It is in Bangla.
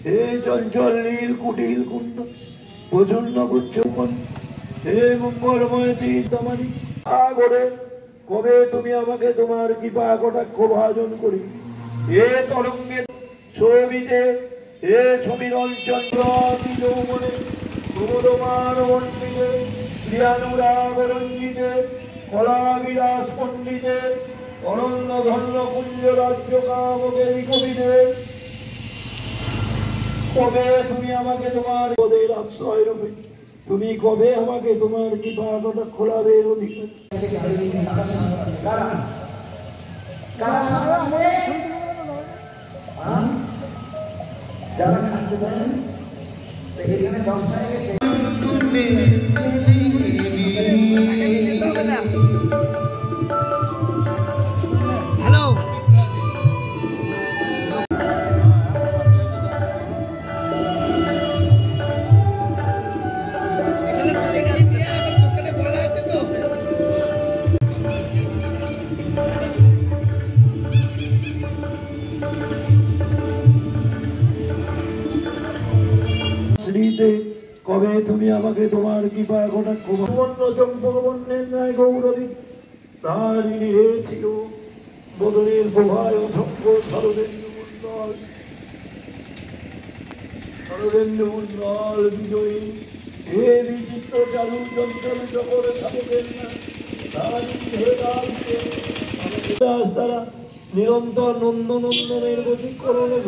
হে চঞ্চল নীল কুটিল কুণ্ড প্রচন্ড গুচ্ছপন, হে মঙ্গলময় তীর্থমানি সাগরে, কবে তুমি আমাকে তোমার কৃপা কটাক্ষ ভাজন করি। হে তরঙ্গে শোভিতে, হে সমীরণ চন্দ্র যৌবনে, প্রমোদমান মণ্ডিতে, প্রিয়ানুরাগ রঞ্জিতে, কলাবিলাস পণ্ডিতে, অনন্য ধন্য কুঞ্জ রাজ্য কামকের কবিতে, কবে তুমি আমাকে তোমার পদের আশ্রয় রূপে, তুমি কবে আমাকে তোমার কৃপা কটাক্ষ লাভের অধিকার। কবে তুমি আমাকে তোমার কৃপা কটাক্ষ বন্যের ন্যায় গৌরবী তারিণী হে ছিল বদলের প্রভায় অসংখ্য শরদেন্দু মন্ডল বিজয়ী, হে বিচিত্র চালু চঞ্চল চকর সাধকের তারা নিরন্তর নন্দনন্দনের গতি করলে